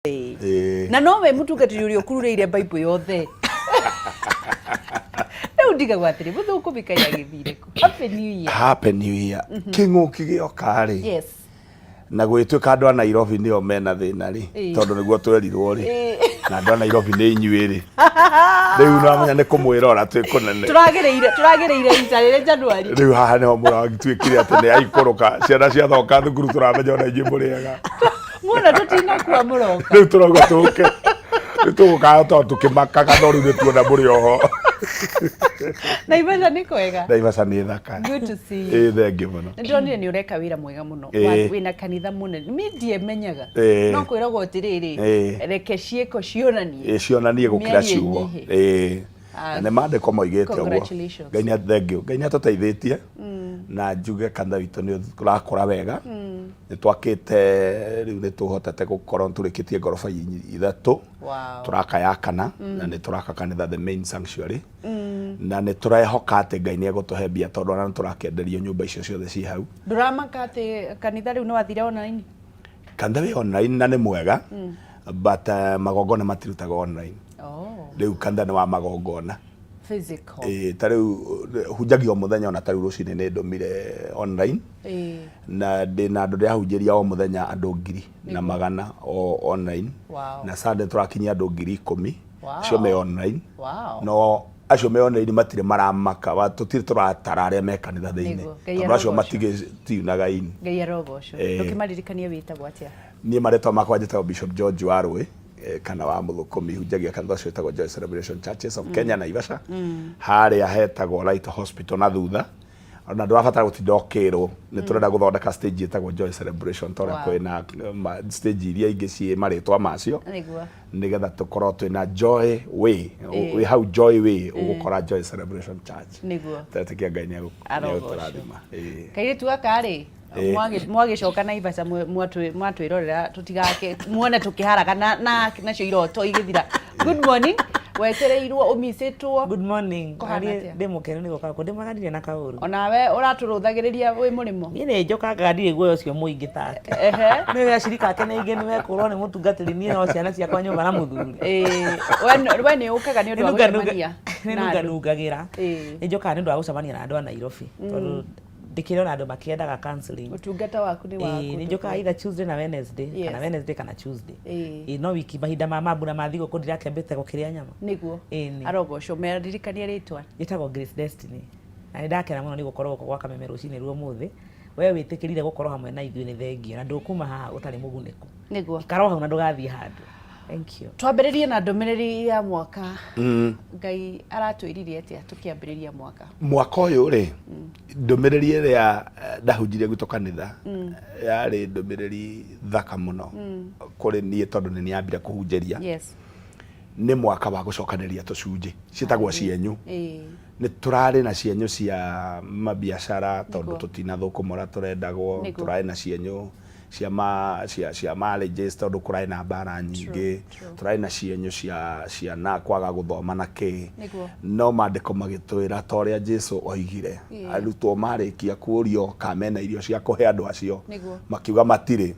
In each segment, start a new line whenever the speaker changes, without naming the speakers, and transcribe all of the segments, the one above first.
Na no we mutungatiri uria ukurureire Bible yothe. Riu ndigagwa atiri Muthukumi kai agithire ku. Happy New Year.
Happy New Year. King'uki gioka ri.
Yes.
Na gwituika andu a Nairobi nio mena thina ri tondu niguo twerirwo ri na andu a Nairobi ni inyuĩ ri riu no amenya ni kumwira ora twikunene
turagereire itarire January
riu haha niho mũragituĩkire atĩ nĩ aikũrũka ciana ciathoka thukuru turamenya ona inyuĩ mũrĩega
muona tutinakua mũroka
riu turauga tũke riu tũgũkaga tondũ tũkĩmakaga no rĩu nĩtuona mũrĩ oho
Naivasha ni kwega.
Naivasha ni thaka.
Good to see you.
Thank you muno.
Ndonire ni ureka wira mwega muno. Wina kanitha munene. Media menyaga. No kwiragwo atiriri. Reke cieko cionanie.
Cionanie gukira ciugo. Na mandiko moigite uguo. Ngai thank you. Ngai atuteithĩtie. Na njuge kanitha witũ ni turakũra wega. Ni twakite riu ni tuhotete gukorwo turikitie ngoroba ithatũ. Turaka ya kana na ni turaka kanitha the main sanctuary. Na ni turaehoka ati Ngai ni egutuhe mbia tondu ona turakenderio nyumba icio ciothe ci hau.
Nduramaka ati kanitha riu no wathire online?
Kanitha wi online na ni mwega but magongona matirutaga online. Riu kanitha ni wa magongona
physical.
Tariu hunjagio muthenya ona tariu rucine ni ndumire online. Na ndina andu ria hunjiria o muthenya andu 1,000 na magana o online. Na Sunday turakinyia andu 10,000. Cio me online. No acio me online matire maramaka tutire turatara aria me kanitha thiini tondu acio matige tiunaga ini.
Ngai arogoco. Ndukimaririkanie witagwo atia?
Nie maretwa makwa njĩtagwo Bishop Wa kana Wa Muthukumi hunjagia kanitha ũcio wĩtagwo Joy Celebration Churches of Kenya Naivasha harĩa hetagwo Light Hospital na thutha ona ndũrabatara gũtinda ũkĩrwo nĩ tũrenda gũthondeka stage ĩtagwo Joy Celebration tondũ kwĩna stage iria ingĩ ciĩ marĩtwa macio nĩgetha tũkorwo twĩna Joy Way we hau Joy Way ũgũkora Joy Celebration Church tetĩkia Ngai nĩ agũtũrathima
kairĩtu gaka rĩ mwagicoka Naivasha mwatwirorera tutigake muone tukiharaga nacio iroto igithira. Good morning wetereirwo umisitwo.
Good morning ndimukene ni goka kunde magarire na kauru
onawe uraturuthagiriria wi murimo.
Ni ni njoka ngarire guoyo cio muingi take ni we acirika ake ni ingi ni wekurwo ni mutungatiri ni no ciana ciakwa nyumba na muthuri
we ni ukaga ni undu wa gucemania
ni nungagira ni njoka ni ndu wa gucemania na andu a Nairobi tondu ndikirona andu makiendaga counseling.
Utungata waku ni waku.
Ni njoka either Tuesday na Wednesday kana Wednesday kana Tuesday. No wiki mahinda ma mambura mathigo kundira kembete gukiria nyama.
Niguo. Arogoco meririkania ritwa.
Itagwo Grace Destiny. Na ndakera muno ni gukorwo kwa Kameme rucini ruo muthi. Wewe witikirire gukorwo hamwe na ithuĩ ni thengio na ndukuma haha utari muguniku.
Niguo.
Ikaro hau na ndugathie handu. Thank you.
Twambiririe na ndumiriri ya mwaka. Ngai aratwiririe atia tukiambiriria mwaka.
Mwaka uyu ri ndumiriri iria ndahunjirie gwitũ kanitha yari ndumiriri thaka muno kuri nie tondu ni niambire kuhunjeria.
Yes.
Ni mwaka wa gucokaniria tucunji citagwo cienyu. Ni turari na cienyu cia mabiacara tondu tutinathukumura turendagwo turari na cienyu cia marriages tondu kurai na mbara nyingĩ turai na cienyu cia na kwaga guthoma na ki no mandĩko magĩtwĩra ta ũrĩa Jesu oigire arutwo marĩkia kuũrio kamena irio cia kũhe andũ acio makiuga matirĩ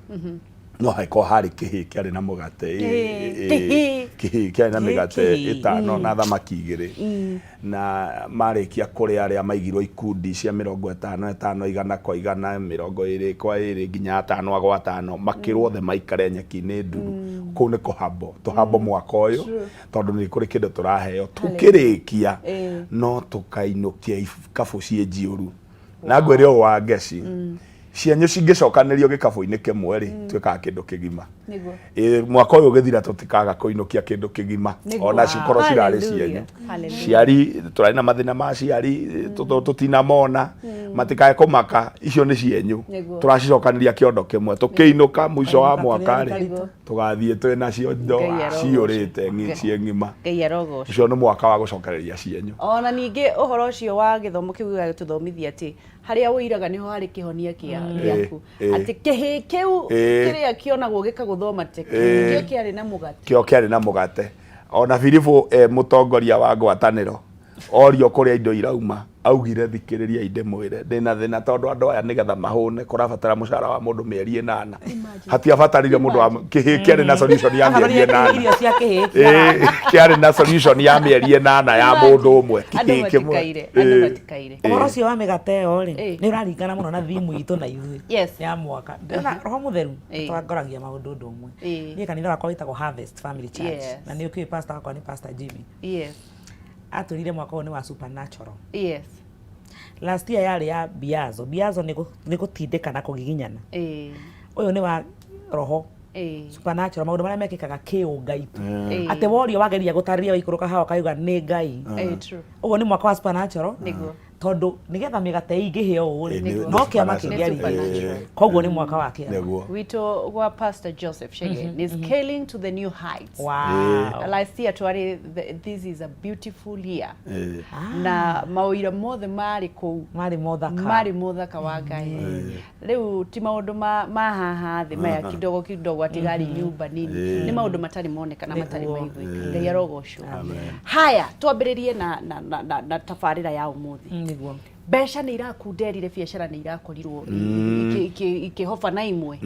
no haiko hari kĩhĩ kĩarĩ na mũgate kĩhĩ kĩarĩ na mĩgate 5 na thamaki 2 na marĩkia kũrĩa arĩa maigirwo ikundi cia 50 100 kwa 100 20 kwa 2 nginya 5 kwa 5 makĩrwo othe maikare nyeki-inĩ nduru kũu nĩ kũhambo tũhambo mwaka ũyũ tondũ nĩ kũrĩ kĩndũ tũraheo tũkĩrĩkia no tũkainũkia ikabu ciĩ njiũru na ngwĩre ũũ wa ngeci cienyu cingĩcokanĩrio gĩkabũ-inĩ kĩmwe rĩ twĩkaga kĩndũ kĩgima. Mwaka ũyũ ũgĩthira tũtikaga kũinũkia kĩndũ kĩgima ona cikorwo cirarĩ cienyu. Ciari tũrarĩ na mathĩna ma ciari tũtinamona matikae kũmaka icio nĩ cienyu tũracicokanĩria kĩondo kĩmwe tũkĩinũka mũico wa mwaka rĩ tũgathiĩ twĩnacio ciũrĩte ciĩ ng'ima. Ũcio nĩ mwaka wa gũcokanĩria cienyu.
Ona ningĩ ũhoro ũcio wa gĩthomo kĩu gĩgũtũthomithia atĩ harĩa wĩiraga niho harĩ kĩhonia gĩaku atĩ kĩhĩ kĩu kĩrĩa kĩonagwo gĩkaguthoma kĩo kĩarĩ na mũgate.
Kĩo kĩarĩ na mũgate. Ona Filipo mũtongoria wa ngwatanĩro orio kũrĩa indo irauma augire thikiriria inde mwire ndina thina tondu andu aya nigetha mahune kurabatara mucara wa mundu mieri 8 hatiabatarire mundu wa kiari na solution ya mieri 8
irio cia kihiki
kiari na solution ya mieri 8 ya mundu umwe
andu matikaire
uhoro cio wa migate yo ri ni uraringana muno na thimu itu na ithui ya mwaka ndona roho mutheru twangoragia maundu ndu umwe ni kanitha wakwa witagwo Harvest Family Church na ni ukiwi pastor wakwa ni Pastor Jimmy aturire mwaka huu ni wa supernatural. Last year yari ya biazo. Biazo ni gutindika na kugiginyana. Uyu ni wa roho. Supernatural maundu maria mekikaga kiungai. Ate worio wageria gutariria waikuruka hawa kayuga ni ngai.
True.
Uyu ni mwaka wa supernatural. Tondu nigetha migate ingihio uri no kiama kingiari koguo ni mwaka wake
wito wa Pastor Joseph Shege is scaling to the new heights. Last year twari this is a beautiful year na mawira mothe mari ku mari mothaka wa Ngai riu ti maundu ma haha thi maya kidogo atigari nyumba nini ni maundu matari moneka na matari maigwi Ngai arogocwo. Haya twambiririe na tafarira ya umuthi mbeca ni irakunderire biacara ni irakorirwo ikihofa na imwe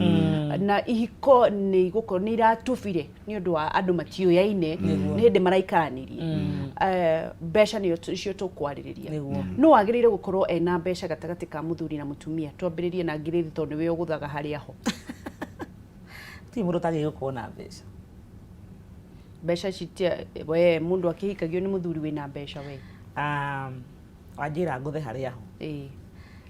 na ihiko ni guko ni iratubire ni undu wa andu matioyaine ni hindi maraikaranirie mbeca ni cio tukwariria no wagirire gukorwo ena mbeca gatagati ka muthuri na mutumia twambiririe na ngirithi tondu we uguthaga hari aho
ti mundu tagi gukorwo na
mbeca citia we mundu akihikagio ni muthuri wina mbeca we
wajira nguthe hari aho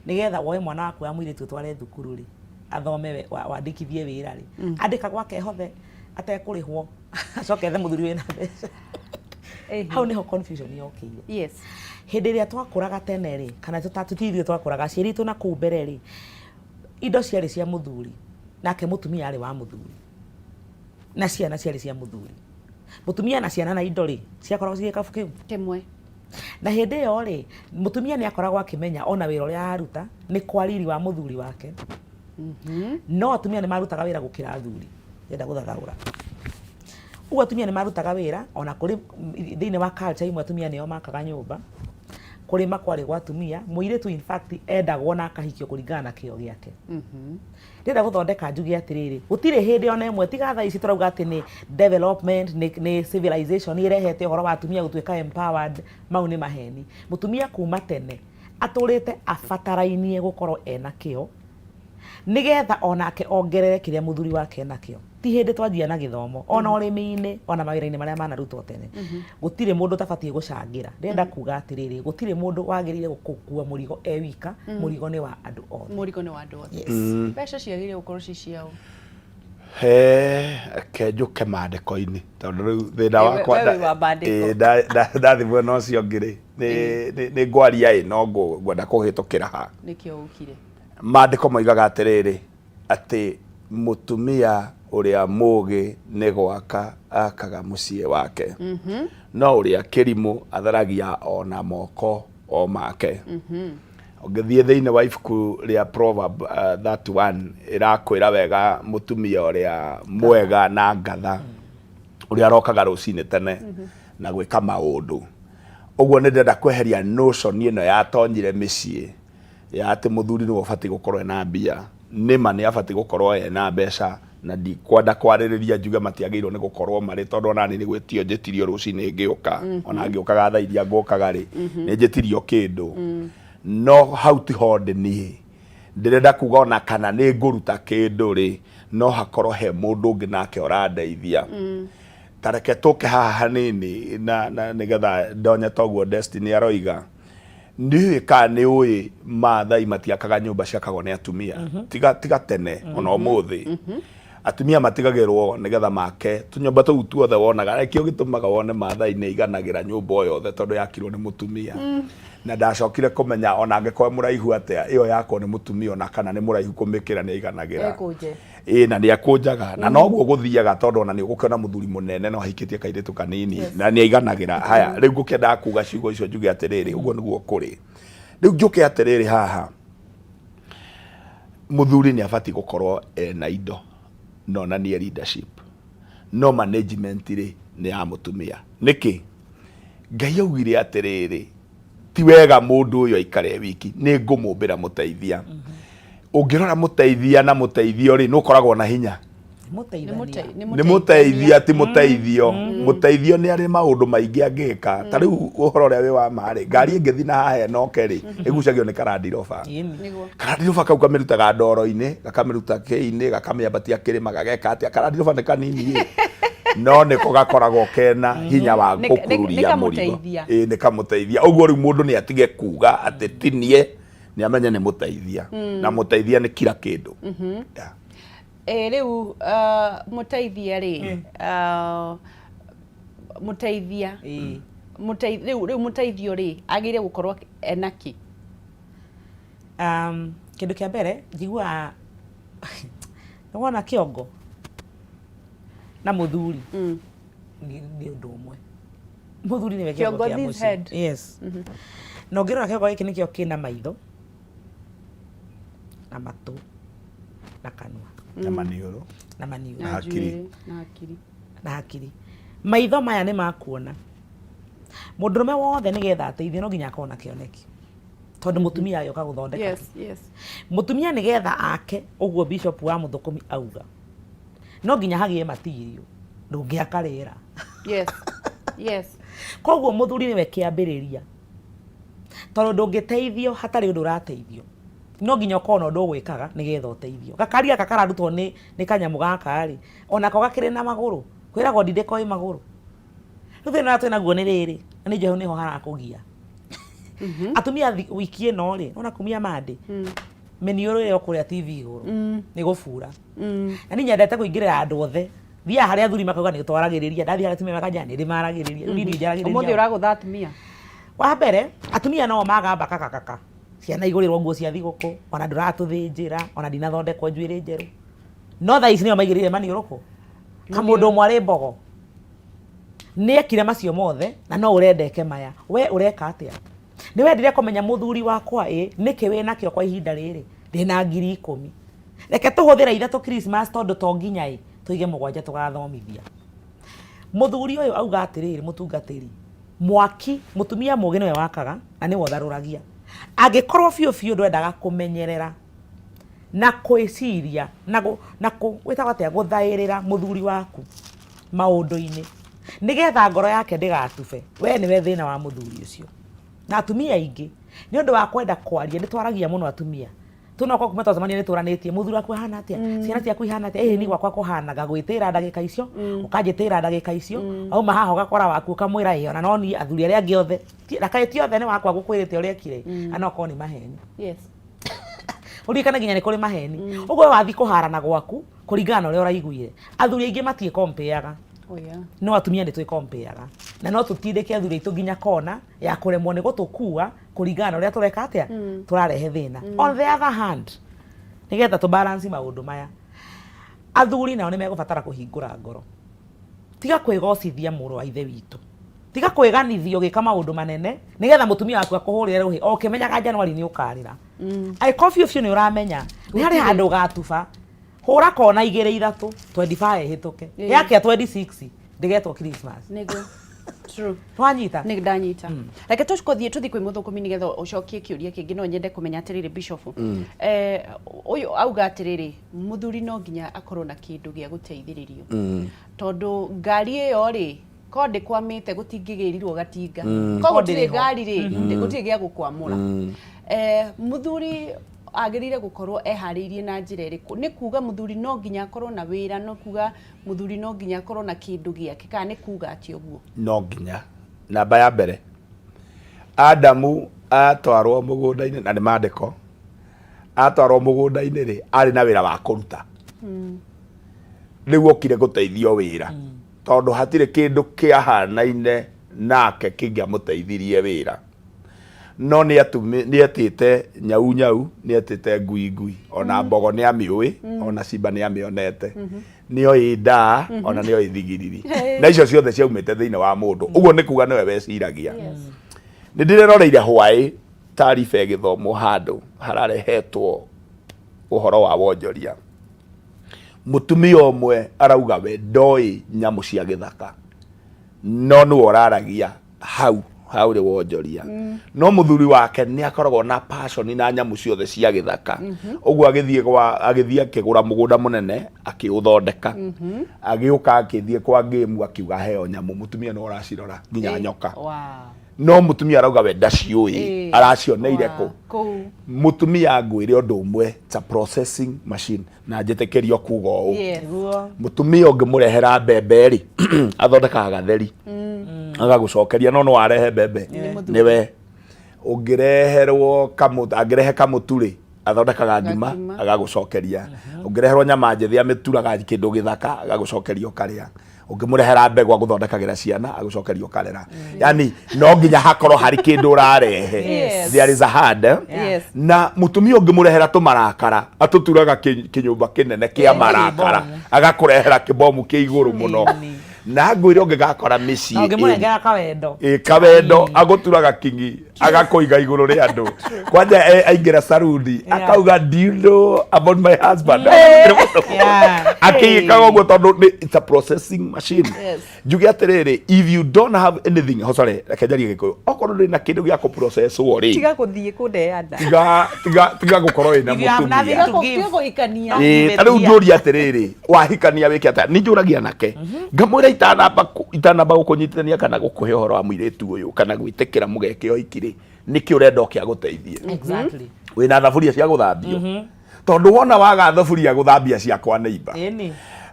nigetha woe mwana waku ya mwire tutware thukuru ri athome wandikithie wira ri andika gwake hothe atekurihwo acoke the muthuri wina mbeca hau niho confusion yokire hindi ria twakuraga tene ri kana tutatithio twakuraga cieri tu na ku mbere ri indo ciari cia muthuri nake mutumia ari wa muthuri na ciana ciari cia muthuri mutumia na ciana na indo ri ciakorwo cigikabu kiu
kimwe
na hindi yo ri mutumia ni akoragwo akimenya ona wira uria aruta ni kwariri wa muthuri wake no atumia ni marutaga wira gukira athuri yenda guthagaura ugu atumia ni marutaga wira ona kuri thiini wa culture imwe atumia nio makaga nyumba kuri makwari gwa atumia muiretu in fact endagwo na akahikio kuringana na kio giake ndenda guthondeka njugi atiriri gutire hindi ona imwe tiga tha ici turauga ati ni development ni civilization irehete uhoro wa atumia gutuika empowered mau ni maheni mutumia kuma tene aturite afatarainie gukorwo ena kio nigetha onake ongerere kiria muthuri wake nakio ti hindi twanjia na githomo ona urimi-ini ona mawira-ini maria manarutwo tene gutire mundu tabatie gucangira ndenda kuga atiriri gutire mundu wagirire gukua murigo wika murigo ni wa andu othe
mbeca ciagire gukorwo ciciao
kenjuke mandiko-ini tondu riu thina wakwa ndathi mwena ucio ngiri ni ngwaria no ngwenda kuhitukira ha
nikio ukire
mandiko moigaga atiriri ati mutumia uria mugi ni gwaka akaga mucie wake no uria kirimu atharagia ona moko o make ongethie thiini wa ibuku ria Proverb 31 irakwira wega mutumia uria mwega na ngatha uria arokaga rucini tene na gwika maundu uguo ni ndenda kweheria notion ino yatonyire micii ya ati muthuri ni wabati gukorwo na mbia nima ni abati gukorwo ena mbeca na ndikwenda kwaririria njuga matiagirwo ni gukorwo mari tondu onani ni gwetio njetirio rucini ngiuka ona ngiukaga tha iria ngukaga ri ni njetirio kindu no how to hold ni ndirenda kuga ona kana ni nguruta kindu ri no hakorwo he mundu ungi nake orandeithia tareke tuke haha hanini na nigetha ndonye toguo Destiny aroiga ni ka ni uyi mathai matiakaga nyumba ciakagwo ni atumia tiga tene ona umuthi atumia matigagirwo nigetha make tunyumba tuu tuothe wonaga ikio gitumaga wone mathai ni iganagira nyumba yothe tondu yakirwo ni mutumia na ndacokire kumenya ona angekwa muraihu atia iyo yako ni mutumia ona kana ni muraihu kumikira ni iganagira na ni akunjaga na noguo guthiaga tondu ona ni ugukiona muthuri munene no hikitie kairitu kanini na ni iganagira haya riu ngukenda kuga ciugo icio njuge atiriri uguo niguo kuri riu njuke atiriri haha muthuri ni abati gukorwo na indo no na ni leadership no management ri ni ya mutumia niki Ngai augire atiriri ti wega mundu uyu aikare wiki ni ngumumbira muteithia ungirora muteithia na muteithio ri nukoragwo na hinya ni muteithia ti muteithio muteithio ni ari maundu maingi angika ta riu uhoro ria wi wa mari ngari ingithi na hahe no keri igucagio ni karandiroba kau kamirutaga ndoro-ini gakamiruta kii-ini gakamiambatia kirima gageka atia karandiroba ni kanini no niko gakoragwo kena hinya wa gukururia murigo ni kamuteithia uguo riu mundu ni atige kuga ati tinie ni amenye ni muteithia na muteithia ni kila kindu
riu muteithia ri muteithia riu muteithio ri agire gukorwo enaki
kindu kia mbere njigua wona kiongo na muthuri ni undu umwe muthuri ni we kiongo kia muci yes no ngirora kiongo giki nikio kina maitho na matu na kanua
na manioro
na
hakiri
na hakiri maitho maya ni makuona mundurume wothe nigetha ateithie no nginya akona kioneki tondu mutumia yoka guthondeka
yes
mutumia nigetha ake uguo Bishop Wa Muthukumi auga no nginya hagie material ndungiaka rira
yes
koguo muthuri niwe kiambiriria tondu ndungiteithio hatari undu urateithio no nginya ukona undu gwikaga nigetha uteithio gakaria kakararutwo ni kanyamu gaka ri onako gakire na maguru kwiragwo ndindeko i maguru ruthe na twena guo ni riri ni jeho niho harakugia atumia wiki ino ri ona kumia mande menioro ile okuria TV iguru ni gufura na ni nyendete kuingirira andu othe thia haria athuri makauga ni twaragiriria ndathi haria atumia makaja ni rimaragiriria ni njaragiriria
umuthi uragutha atumia
wa mbere atumia no magamba kakakaka ciana igurirwo nguo cia thiguku ona nduratuthinjira ona ndinathondekwo njuiri njeru no tha ici nio maigirire maniuruku kamundu mwari mbogo niekire macio mothe na no urendeke maya we ureka atia ni wendire kumenya muthuri wakwa niki we nakio kwa ihinda riri ndina 10,000 reke tuhuthira ithatu Christmas tondu to nginya tuige mugwanja tugathomithia muthuri uyu auga atiriri mutungatiri mwaki mutumia mugi niwe wakaga na niwe utharuragia angikorwo biu ndwendaga kumenyerera na kwiciria na witaga atia guthairira muthuri waku maundu-ini nigetha ngoro yake ndigatufe we niwe thina wa muthuri ucio na atumia ingi ni undu wa kwenda kwaria ni twaragia muno atumia tunako kuma tazamania ni turanitie muthuri waku hana atia ciana ciaku ihana atia ni gwakwa kuhana gagwitira ndagika icio ukajitira ndagika icio au mahaho gakora waku kamwira iyo na no ni athuri aria angi othe rakaiti othe ni wakwa gukwirite uria kire anoko ni maheni
yes
urikana nginya ni kuri maheni ugo wathi kuharana gwaku kuringana uria uraiguire athuri aingi matie kompeaga no atumia ni twikompeaga na no tutindike athuri itu nginya kona ya kuremwo ni gutukua kuringana uria tureka atia turarehe thina on the other hand nigetha tu balance maundu maya athuri nao ni megubatara kuhingura ngoro tiga kwigocithia muru wa ithe witu tiga kwiganithio gika maundu manene nigetha mutumia waku akuhurire ruhi okimenyaga January ni ukarira ai coffee ni uramenya ni hari handu gatuba hura kona 2-3 25 hituke yake ya 26 ndigetwo Christmas
nego true
twanyita
ni ndanyita reke tuthi kwi Muthukumi nigetha ucokie kiuria kingi no nyende kumenya atiriri Bishop uyu auga atiriri muthuri no nginya akorwo na kindu gia guteithiririo tondu ngari iyo ri ko ndikwamite gutingigirirwo gatinga ko gutire ngari ri gutire gia gukwamura muthuri agirire gukorwo ehariirie na njira iriku ni kuga muthuri no nginya akorwo na wira no kuga muthuri no nginya akorwo na kindu giake kana ni kuga ati uguo
no nginya namba ya mbere Adamu atwarwo mugunda-ini na ni mandiko atwarwo mugunda-ini ri ari na wira wa kuruta riu okire guteithio wira tondu hatire kindu kiahanaine nake kingiamuteithirie wira no ni atite nyau ni atite ngui ona mbogo ni amiui ona simba ni amionete ni oida ona ni oithigiriri na icio ciothe ciaumite thiini wa mundu uguo ni kuga niwe weciragia ni ndireroreire hwai taarifa igithomo handu hararehetwo uhoro wa wonjoria mutumia umwe arauga we ndoi nyamu cia githaka no ni uraragia hau haure wonjoria no muthuri wake ni akoragwo na passion na nyamu ciothe cia githaka uguo agithie akigura mugunda munene akiuthondeka agiuka akithie kwa game akiuga heo nyamu mutumia no aracirora nginya nyoka no mutumia arauga we ndaciui aracioneire ku mutumia ngwire undu umwe ta processing machine na njetekerio kuga u mutumia ungimurehera mbembe ri athondekaga gatheri agagucokeria no warehe mbembe niwe ungireherwo angirehe kamuturi athondekaga ngima agagucokeria ungireherwo nyama njethi amituraga kindu githaka agagucokeria ukaria ungimurehera mbegu aguthondekagira ciana agucokeria ukarera yani no nginya hakorwo hari kindu urarehe there is a hand na mutumia ungimurehera tumarakara atuturaga kinyumba kinene kia marakara agakurehera kibomu kia iguru muno na ngwire ungigakora micii
ungimurengera kawendo
kawendo aguturaga kingi agakoiga iguru ri andu kwanja aingira sarudi akauga do you know about my husband akikaga uguo tondu it's a processing machine njuge atiriri if you don't have anything hosore rekenjaria gikuyu okorwo ndi na kindu gia ku process wo ri
tiga kuthie kundeanda
tiga gukorwo ina mutumia
tiga guikania
riu njuria atiriri wahikania wike ata ni njuragia nake ngamwira itanamba gukunyitithania kana gukuhe uhoro wa muiritu uyu kana gwitikira mugeke o ikiri niki urenda okia guteithie
exactly
wina thaburia cia guthambio tondu wona waga thaburia guthambia ciakwa neiba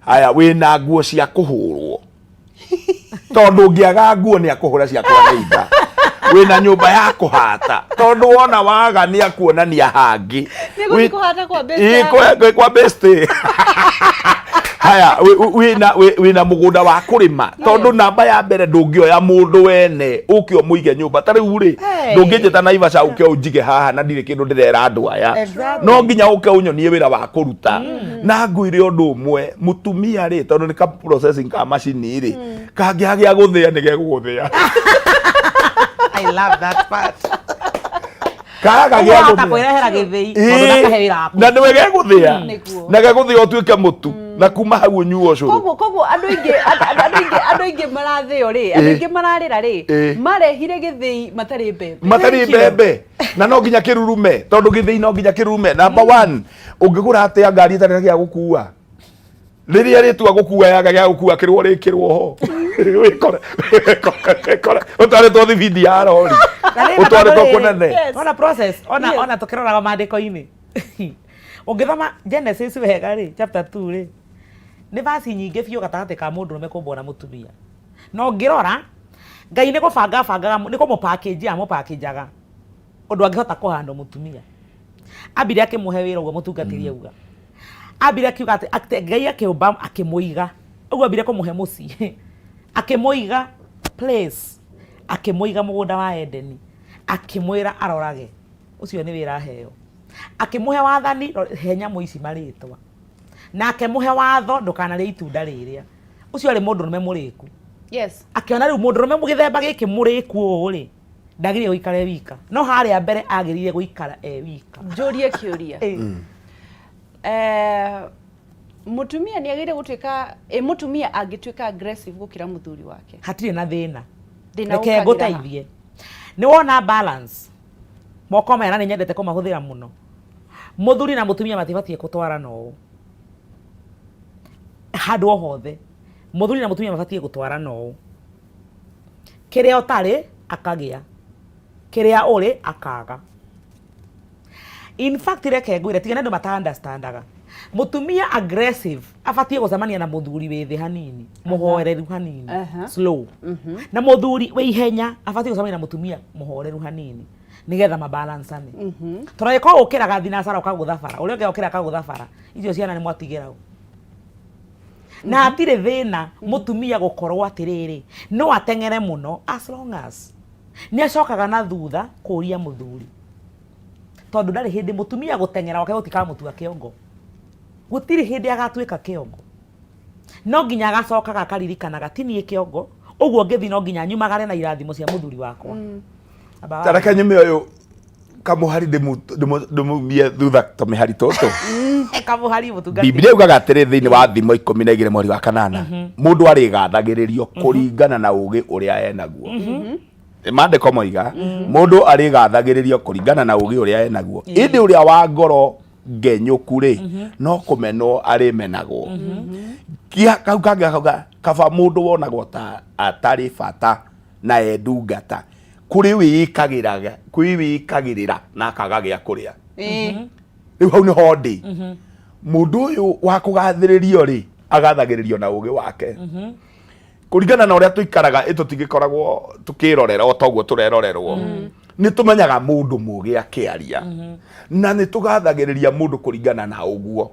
haya wina nguo cia kuhurwo tondu ngiaga nguo ni akuhura ciakwa neiba wina nyumba ya kuhata tondu wona waga ni akuonania hangi
ni kuhata kwa best
kwa best haya wina mugunda wa kurima tondu namba ya mbere ndungioya mundu wene ukio muige nyumba tariu ri ndungijeta na Ivasha ukio unjige haha na ndire kindu ndirera andu aya no nginya ukio unyonie wira wa kuruta na ngwire undu umwe mutumia ri tondu ni ka processing ka machine ri kangiagia guthia ni geguthia
I love that part
kaga gya
kwirehera githii tondu nakahewira aku
na niwe geguthia na geguthia utuike mutu na kuma hau nyuo curu
koguo andu ingi marathio ri andu ingi mararira ri marehire githii matari mbembe na no nginya kirurume tondu githii no nginya kirurume number 1 ungigura atia ngari itari gya gukua riria ritua gukua yaga gya gukua kirwo rikirwo ho wikore utare to thibidi ya rori utare to kunene
ona process ona tukiroraga mandiko-ini ungithoma Genesis wega ri chapter 2 ri ni vasi nyingi biu gatagati ka mundu rume kumbwo na mutumia no ngirora Ngai ni kubanga ni kumu packageaga undu angihota kuhanda mutumia ambire akimuhe wira uguo mutungatiri uga ambire akiuga ati Ngai akiumba akimuiga uguo ambire kumuhe mucii akimuiga place akimuiga mugunda wa Edeni akimwira arorage ucio ni wira heo akimuhe wathani he nyamu ici maritwa na akimuhe watho ndukanarie itunda riria ucio ari mundu rume muriku akiona riu mundu rume mugithemba giki muriku uri ndagire uikare wika no haria mbere agirire guikara wika
njurie kiuria mutumia ni agire gutuika mutumia angituika aggressive gukira muthuri wake
hatire na thina reke guteithie ni wona balance moko mera ni nyendete kumahuthira muno muthuri na mutumia matibatie gutwarana uu handu o hothe muthuri na mutumia mabatie gutwarana uu kiria utari akagia kiria uri akaga in fact reke ngwire tigana ndu mata understandaga mutumia aggressive abatie gucemania na muthuri withi hanini muhoreru hanini slow na muthuri wi ihenya abatie gucemania na mutumia muhoreru hanini nigetha mabalancane tureko ukiraga thinasara ukaguthafara uria unge ukira kaguthafara icio ciana ni mwatigira na atire thina mutumia gukorwo atiriri no atengere muno as long as ni acokaga na thutha kuria muthuri tondu ndari hindi mutumia gutengera wake gutikara mutua kiongo gutiri hindi agatuika kiongo no nginya agacokaga akaririkanaga tinie kiongo uguo ngithi no nginya nyumagare na irathimo cia muthuri wakwa
taraka nyume uyu kamuhari ndimumie thutha tomihari toto
kamuhari mutungati
Biblia ugaga atiri thiini wa thimo 12 mweri wa kanana mundu ari gathagiririo kuringana na ugi uria enaguo mandiko moiga mundu ari gathagiririo kuringana na ugi uria enaguo indi uria wa ngoro ngenyuku ri no kumenwo ari menagwo kia kau kangauga kaba mundu wonagwo ta atari bata na endungata kuri wikagirira na akaga gia kuria riu hau ni hondi mundu uyu wa kugathiririo ri agathagiririo na ugi wake kuringana na uria tuikaraga itutingikoragwo tukirorera o toguo turerorerwo ni tumenyaga mundu mugi akiaria na ni tugathagiriria mundu kuringana na uguo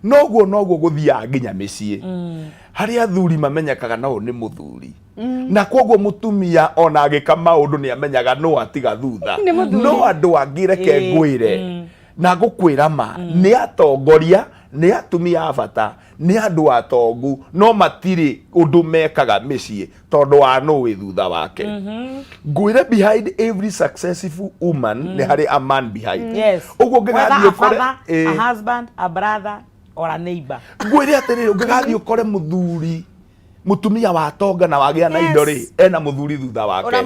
noguo guthia nginya micii hari athuri mamenyekaga no ni muthuri na koguo mutumia ona agika maundu ni amenyaga no atiga thutha no andu angireke ngwire na ngukwira ma ni atongoria ni atumia abata ni andu atongu no matiri undu mekaga micii tondu wa no wi thutha wake ngwire behind every successful woman ni hari a man behind
uguo ngigathio kore a husband, a brother or a neighbor
ngwire atiriri ngigathio kore muthuri mutumia wa tonga na wagia na indo ri ena muthuri thutha wake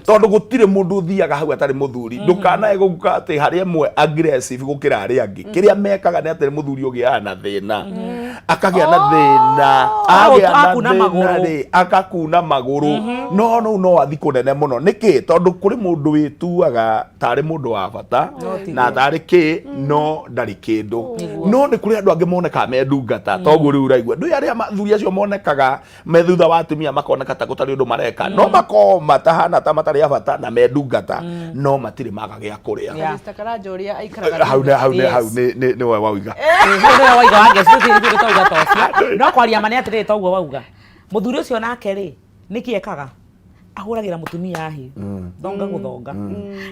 tondu gutire mundu thiaga hau atari muthuri ndukanae guka ati hari amwe aggressive gukira ari angi kiria mekaga ni atari muthuri ugia na thina akagia na thina agia na thina ri akakuna maguru no athi kunene muno niki tondu kuri mundu wituaga tari mundu wa bata na tari ki no ndari kindu no ni kuri andu angi moneka me ndungata toguo riu raigua ndu ari mathuri acio monekaga methutha wa atumia makoneka ta gutari undu mareka no mako matahana ta matari abata na medungata no matiri magagia kuria
Mr. Karanjoria aikaraga
hau ni we wauga
ni wauga wange sisi tuga tosia no kwaria mane atiri toguo wauga muthuri ucio nake ri nikiekaga ahuragira mutumia ahi thonga guthonga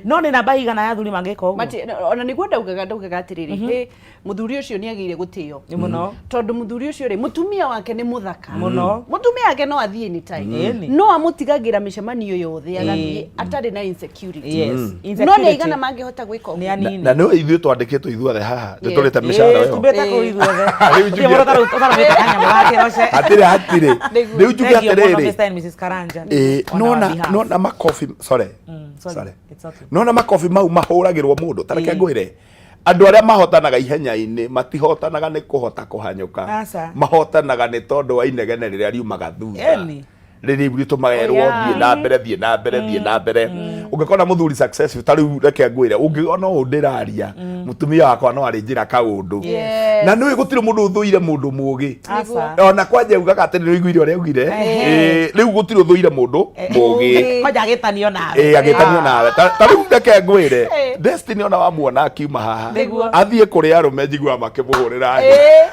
no ni namba igana ya thuri mangeka uguo
ona niguo ndaugaga atiriri muthuri ucio ni agire gutio
muno
tondu muthuri ucio ri mutumia wake ni muthaka
muno
mutumia wake no athie ni time no amutigagira micemanio yothe agathie atari na insecurity no ni igana mangehota gwika uguo
na no ithuĩ twandĩkĩtwo ithuothe haha nĩtũrĩte mĩcara ĩyo
tũmbĩte kũ ithuothe rĩu ũtaramĩte kanya mũgakĩroce
hatirĩ rĩu njuge atĩrĩrĩ
Mr. and Mrs. Karanja
nona makofi sorry nona makofi mau mahũragĩrwo mũndũ tareke ngwĩre andu aria mahotanaga ihenya-ini matihotanaga ni kuhota kuhanyuka mahotanaga ni tondu wa inegene riria riumaga thutha riri bwito magerwo thie na mbere ungikona muthuri successful tari reke ngwire ungiona undiraria mutumia wakwa no ari njira kaundu na niwe gutire mundu uthuire mundu mugi ona kwanje ugaga atiri ni igwire uria ugire riu gutire uthuire mundu mugi
kwanja agitanio nawe
agitanio nawe tari reke ngwire destiny ona wamuona akiuma haha athie kuri arume njigua makimuhurira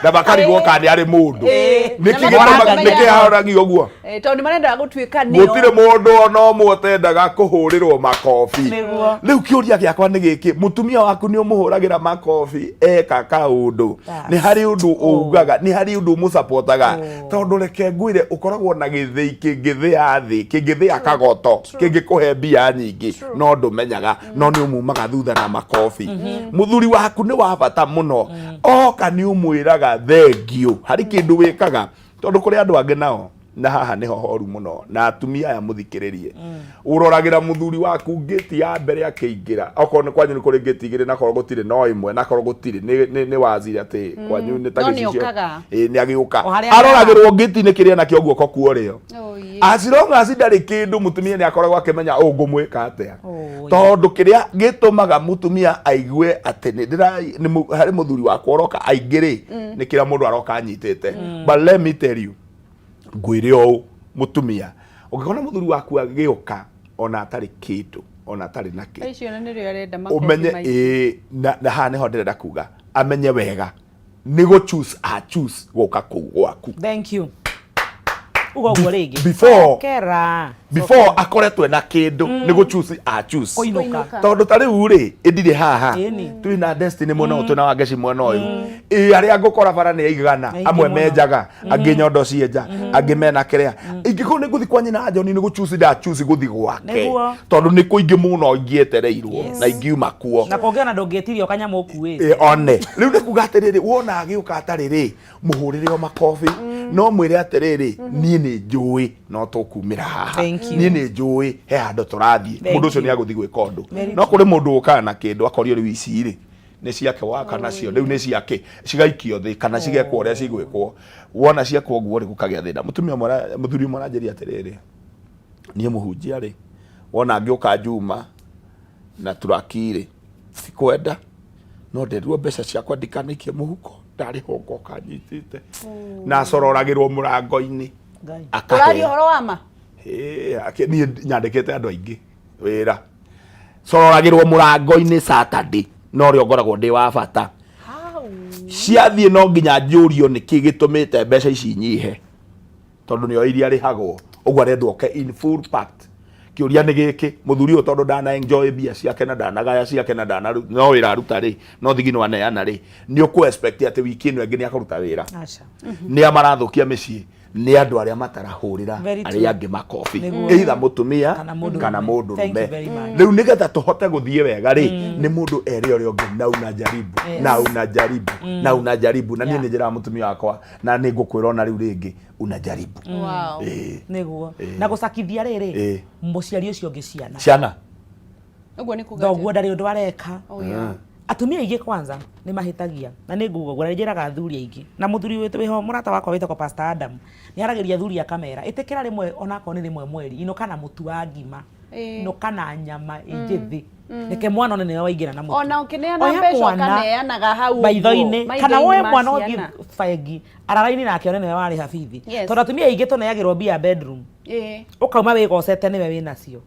na bakarigwo kani ari mundu niki haragi uguo
tondu marenda gutuika nio
gutire mundu ono mwotendaga kuhurirwo makofi riu kiuria giakwa ni giki mutumia waku ni umuhuragira makofi eka kaundu ni hari undu ugaga ni hari undu musapotaga tondu reke ngwire ukoragwo na githii kingithia thi kingithia kagoto kingikuhe mbia nyingi no ndumenyaga no ni umumaga thutha na makofi muthuri waku ni wa bata muno oka ni umwiraga thengio hari kindu wikaga tondu kuri andu angi nao na haha niho horu muno na atumia aya muthikiririe uroragira muthuri waku ngiti ya mbere akiingira okorwo ni kwanyu ni kuri ngiti igire na korwo gutire no imwe na korwo gutire ni wazire ati kwanyu ni tagicio ni agiuka aroragirwo ngiti ni kiria na kio guoko kuorio as long as ndari kindu mutumia ni akoragwo akimenya ngumwika atia tondu kiria gitumaga mutumia aigue ati ni hari muthuri wakwa oroka aingire ni kira mundu aroka anyitite but let me tell you ngwire o mutumia ungikona muthuri waku agiuka ona atari kindu ona atari na kindu
icio na nirio arenda makofi
umenye na ha niho ndirenda kuga amenye wega ni go choose guka kuu gwaku
thank you ugo gorege
before akoretwe na kindu ni go choose tondu tari uri indire haha twina destiny muno tuna wangeci mwana uyu aria ngukora bara ni igana amwe menjaga angi nyondo cienja angi mena kiria ingiko ni guthi kwa nyina John ni go choose guthi gwake tondu ni kuingi muno ingietereirwo na ingiuma kuo
na kongeona ndongetirio kanyamu kuwi
one riu ni kuga atiriri wona agiuka atariri muhurire o makofi no mwire atiriri nie ni njui no tukumira haha nie ni njui he handu turathie mundu ucio ni aguthi gwika undu no kuri mundu ukaga na kindu akorio ri wici ri ni ciake waka nacio riu ni ciake cigaikio thi kana cigekwo uria cigwikwo wona ciakwo guo ri gukagia thina mutumia muthuri mwana njeri atiriri nie muhunjia ri wona ngiuka Juma na turakire sikwenda no nderuo mbeca ciakwa ndikanikie muhuko ndari hongo kanyitite na cororagirwo murango-ini
akari horo wama
ni nyandikite andu aingi wira cororagirwo murango-ini Saturday no rio ngoragwo ndi wa bata ciathie no nginya njurio niki gitumite mbeca ici nyihe tondu nio iria rihagwo uguo arendwo ke in full packed kiuria ni giki muthuri uyu tondu ndana enjoy bia ciake na ndanagaya ciake na ndana no wira aruta ri no thigino aneana ri ni uku expect ati wiki ino engi ni akaruta wira acha ni amarathukia micii ni andu aria matarahurira aria angi makofi either mutumia kana mundu rume riu nigetha tuhote guthie wega ri ni mundu eri ori ongi na unajaribu na unajaribu na unajaribu na ni njira mutumia wakwa na ni ngukwira ona riu ringi unajaribu
wow
niguo na gucakithia riri muciari ucio ongi
ciana
uguo ni kugatia
doguo ndari undu areka atumia aingĩ kwanza nĩ mahĩtagia na nĩ ngugo njĩraga athuri aingĩ na mũthuri wĩho mũrata wakwa wĩtagwo Pastor Adam nĩ aragĩria athuri a kamera ĩtĩkĩra rĩmwe onakorwo nĩ rĩmwe mweri inoka na mũtu wa ngima inoka na nyama ĩnjĩthĩ reke mwana one nĩwe waingĩra na mũtu
ona ũkĩneana mbeca ũkaneanaga hau
maitho-inĩ kana woe mwana ũthiĩ bengi arara-inĩ nake one nĩwe warĩha bithi tondũ atumia aingĩ tũneagĩrwo mbia bedroom ũkauma wĩgocete nĩwe wĩnacio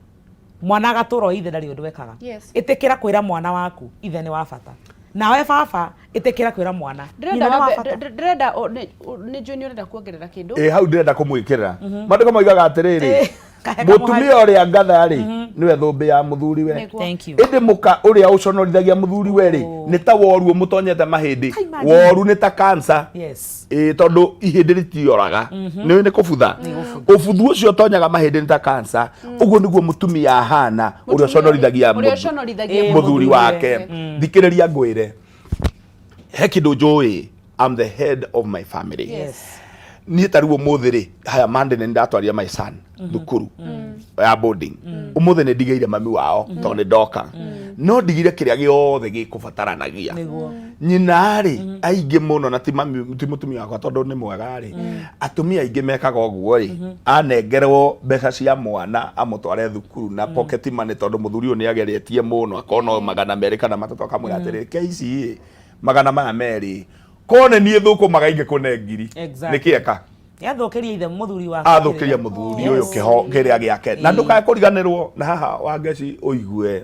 mwana agatura ithe ndari undu wekaga itikira kwira mwana waku ithe ni wa bata nawe baba itikira kwira mwana
ndrenda ni junior ndenda kuongerera kindu
hau ndenda kumwikira mandiko moigaga atiriri mutumia uria ngatha ri niwe thumbi ya muthuri we indi muka uria uconorithagia muthuri we ri ni ta woru mutonyete mahindi woru ni ta cancer tondu ihindi ritioraga ni kubutha ubuthu ucio tonyaga mahindi ni ta cancer uguo niguo mutumia ahana uria uconorithagia muthuri wake thikiriria ngwire he kindu njui I'm the head of my family ni taruo muthiri haya mande ni ndatwaria my son thukuru ya boarding umuthi ni ndigeire mami wao tondu ni ndoka no ndigire kiria giothe gikubataranagia nyina ri aingi muno na ti mami ti mutumia wakwa tondu ni mwega ri atumia aingi mekaga uguo ri anengerwo mbeca cia mwana amutware thukuru na pocket money tondu muthuri uyu ni ageretie muno akona magana meri kana matatu akamwira atiri KC magana maya meri kone nie thuku magainge kunengiri nikieka
yathukiria ithe muthuri wake
athukiria muthuri uyu kiho kiria giake na ndukae kuriganirwo na haha wangeci uigue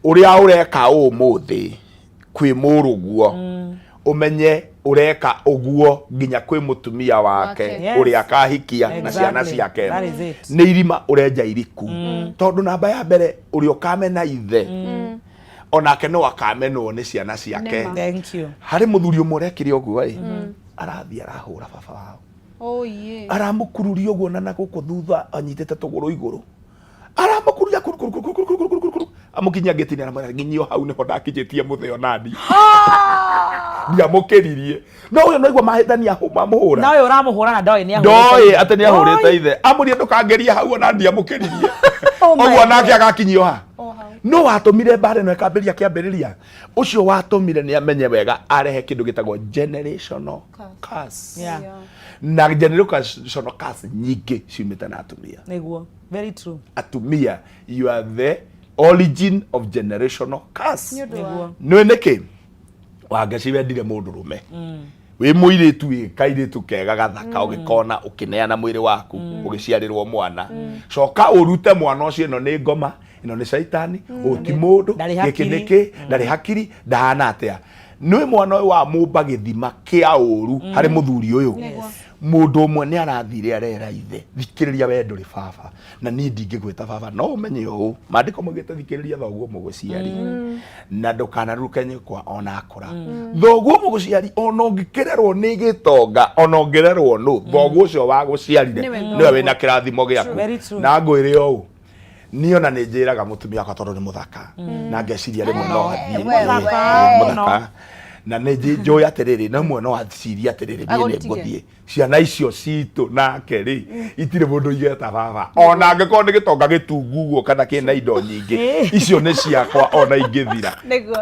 uria ureka umuthi kwi muruguo umenye ureka uguo nginya kwi mutumia wake uria akahikia na ciana ciake ni irima urenja iriku tondu namba ya mbere uria ukamena ithe onake no akamenwo ni ciana ciake hari muthuri umwe urekire uguo arathia arahura baba wao aramukururia uguo na guku thutha anyitete tuguru iguru aramukururia amukinya getini aramwira nginyio hau niho ndakinjitie mutheo nandi ndiamukiririe no uyo noigwa mahitania huma muhura
na uyo uramuhura na ndoi
ate ni ahurite ithe amurie ndukangeria hau na ndiamukiririe uguo nake agakinyio ha no watumire bare no ekamberia kiambiriria ucio watumire ni amenye wega arehe kindu gitagwo generational curse na generational curse nyingi ciumite na atumia
niguo very true
atumia you are the origin of generational curse no niki wangeci wendire mundu rume wi muiritu wi kairitu kega gathaka ugikona ukineana mwiri waku ugiciarirwo mwana coka urute mwana ucio no ni ngoma ino ni shaitani uti mundu gikiniki ndari hakiri ndahana atia nwi mwana uyu wa mumba githima kia uru hari muthuri uyu mundu umwe ni arathire arera ithe thikiriria we nduri baba na ni ndingigwita baba no umenye uu mandiko mugite thikiriria thoguo muguciari na ndukanaruke nyikwa ona akura thoguo muguciari ona ungikirerwo ni gitonga ona ungirerwo nu thoguo ucio wa guciarire niwe wina kirathimo giaku na ngwire uu niona ni njiraga mutumia wakwa tondu ni muthaka na ngeciria rimwe no athie muthaka na nĩ njũĩ atĩrĩrĩ na mwe no aciria atĩrĩrĩ niĩ nĩ ngũthiĩ ciana icio citũ nake rĩ itirĩ mũndũ igeta baba ona angĩkorwo nĩ gĩtonga gĩtunguo kana kĩna indo nyingĩ icio nĩ ciakwa ona ingĩthira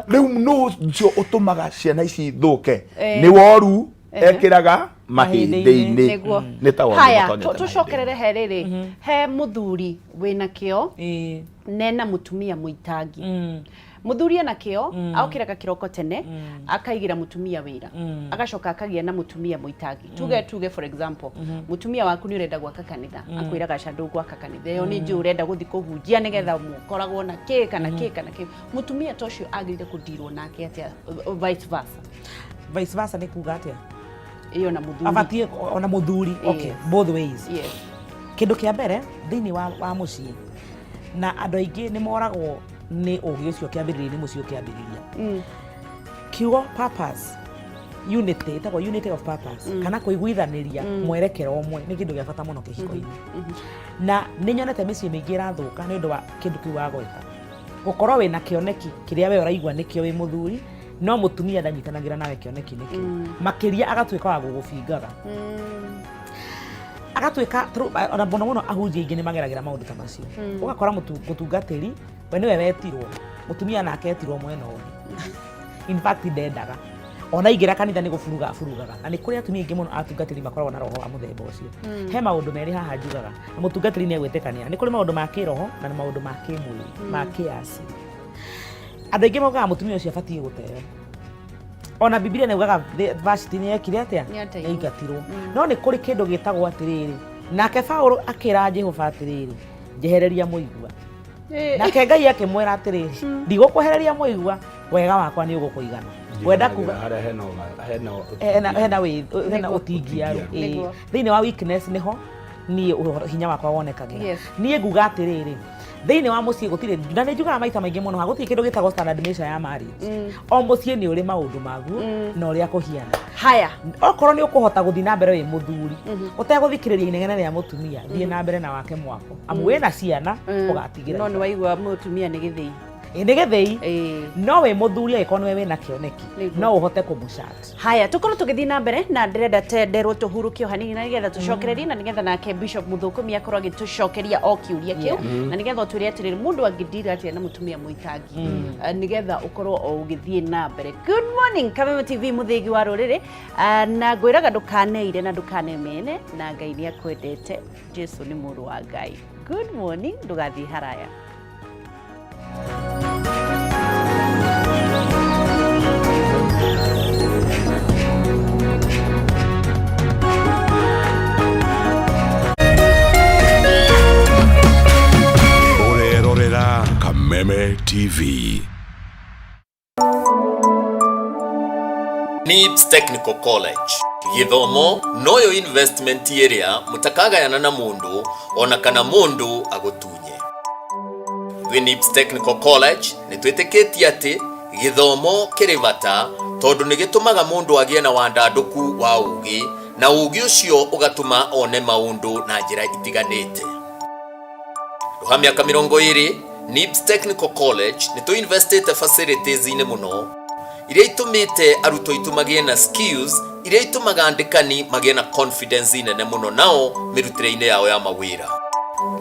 rĩu no cio ũtũmaga ciana ici thũke nĩ woru ekĩraga mahĩndĩ-inĩ nĩ ta woru
haya tũcokerere he rĩrĩ he mũthuri wĩna kĩo nena mũtumia mũitangi muthuri ena kĩo aokĩraga kĩroko tene akaigira mutumia wĩra agacoka akagĩa na mutumia mũitangi tuge for example mutumia waku nĩ urenda gwaka kanitha akwĩraga ca ndũgwaka kanitha ĩyo nĩ njũ urenda gũthi kũhunjia nĩgetha mũkoragwo na kĩ kana kĩ mutumia tocio agĩrĩire kũndirwo nake atĩa vice versa nĩ kuga atĩa iyo na muthuri abatie ona muthuri okay both ways yes kĩndũ kĩa mbere thĩinĩ wa mũciĩ na andũ aingĩ nĩ moragwo nĩ ũgĩ ũcio kĩambĩrĩria nĩ mũciĩ kĩambĩrĩria kiugo purpose unity ĩtagwo unity of purpose kana kũiguithanĩria mwerekero ũmwe nĩ kĩndũ gĩa bata mũno kĩhiko-inĩ na nĩ nyonete mĩciĩ mĩingĩ ĩrathũka nĩ ũndũ wa kĩndũ kĩu wa gwĩka gũkorwo wĩna kĩoneki kĩrĩa we ũraigua nĩkĩo wĩ mũthuri no mũtumia ndanyitanagĩra nawe kĩoneki nĩkĩo makĩria agatuĩka wa gũgũbingaga agatuĩka ona mũno ahunjia aingĩ nĩ mageragĩra maũndũ ta macio ũgakora mũtungatĩri we nĩwe wetirwo mũtumia nake etirwo mwena ũngĩ in fact ndendaga ona ingĩra kanitha nĩ gũburugaga na nĩ kũrĩ atumia aingĩ mũno atungatĩri makoragwo na roho wa mũthemba ũcio he maũndũ merĩ haha njugaga na mũtungatĩri nĩ egwĩtĩkania nĩ kũrĩ maũndũ ma kĩroho na maũndũ ma kĩmwĩrĩ ma kĩasi andũ aingĩ maugaga mũtumia ũcio abatie gũteo ona Biblia neugaga verse nĩ ekire atĩa aingatirwo no nĩ kũrĩ kĩndũ gĩtagwo atĩrĩrĩ nake Paulo akĩra Jehova atĩrĩrĩ njehereria mũigua nake Ngai akĩmwĩra atĩrĩrĩ ndigũkwehereria mũigua wega wakwa nĩ ũgũkũigana wenda kuga hena ũtingiaru thĩinĩ wa weakness nĩho niĩ hinya wakwa wonekagira niĩ nguga atĩrĩrĩ thĩinĩ wa mũciĩ gũtirĩ na nĩ njugaga maita maingĩ mũno gũtirĩ kĩndũ gĩtagwo standard measure ya marriage o mũciĩ nĩ ũrĩ maũndũ maguo na ũrĩa kũhiana haya okorwo nĩ ũkũhota gũthiĩ na mbere wĩ mũthuri ũtegũthikĩrĩria inegene rĩa mũtumia thiĩ na mbere na wake mwako amu wĩna ciana ũgatigĩra no nĩ waigua mũtumia nĩ gĩthĩi nĩ gĩthĩi no wĩ mũthuri agĩkorwo nĩwe wĩna kĩoneki no ũhote kũmũchat haya tũkorwo tũgĩthiĩ na mbere na ndĩrenda tenderwo tũhurũkio hanini na nĩgetha tũcokererie na nĩgetha nake Bishop Muthukumi akorwo agĩtũcokeria o kĩũria kĩu na nĩgetha ũtwĩre atĩrĩrĩ mũndũ angĩndira atĩa na mũtumia mũitangi nĩgetha ũkorwo o ũgĩthiĩ na mbere good morning Kameme TV mũthĩgi wa rũrĩrĩ na ngwĩraga ndũkaneire na ndũkanemene na Ngai nĩ akwendete Jesu nĩ mũrũ wa Ngai good morning ndũgathiĩ haraya
Kameme TV.
NIBS Technical College. Githomo noyo investment area mutakagayana na mundu ona kana mundu agutunye. We NIBS Technical College nitwĩtĩkĩtie atĩ githomo kĩrĩ bata tondu nĩgĩtũmaga mundu agĩe na wandandũku wa ũgĩ na ũgĩ ũcio ũgatũma one maundu na njĩra itiganĩte. Ruha mĩaka 20 NIBS Technical College nĩtũinvestĩte facilities-inĩ mũno iria itũmĩte arutwo aitũ magĩe na skills iria itũmaga andĩkani magĩe na confidence nene mũno nao mĩrutĩre-inĩ yao ya mawĩra.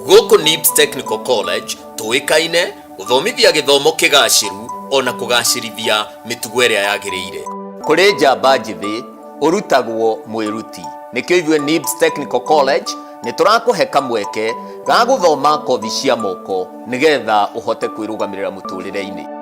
Gũkũ NIBS Technical College tũĩkaine gũthomithia gĩthomo kĩgacĩru ona kũgacĩrithia mĩtugo ĩrĩa yagĩrĩire. Kũrĩ njamba njĩthĩ ũrutagwo mwĩruti nĩkĩo ithuĩ NIBS Technical College nĩtũrakũhe kamweke ga gũthoma kothi cia moko nĩgetha ũhote kwĩrũgamĩrĩra mũtũrĩre-inĩ.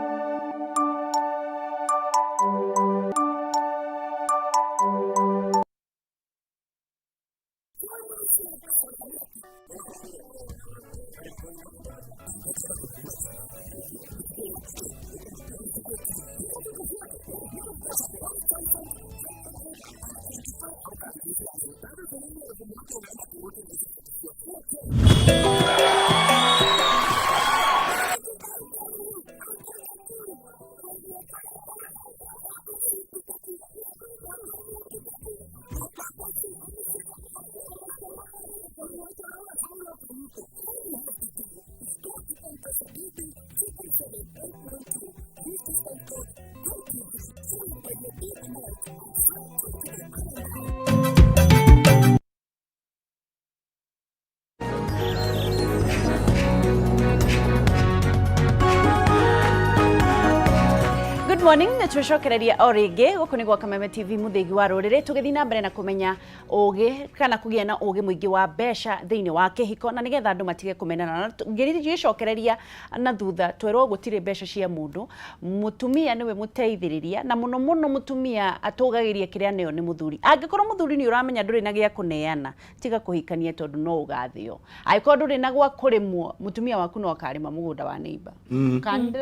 morning, na tucokereria o ringi guku ni gwa Kameme TV muthigi wa rurire tugithi na mbere na kumenya ugi kana kugia na ugi muingi wa mbeca thiini wa kihiko na nigetha andu matige kumenana na ngiricokereria na thutha twerwo gutire mbeca cia mundu mutumia niwe muteithiriria na muno muno mutumia atugagiria kiria neo ni muthuri angikorwo muthuri ni uramenya nduri na gia kuneana tiga kuhikania tondu no ugathio aikorwo nduri na gwa kurimwo mutumia waku no akarima mugunda wa neighbor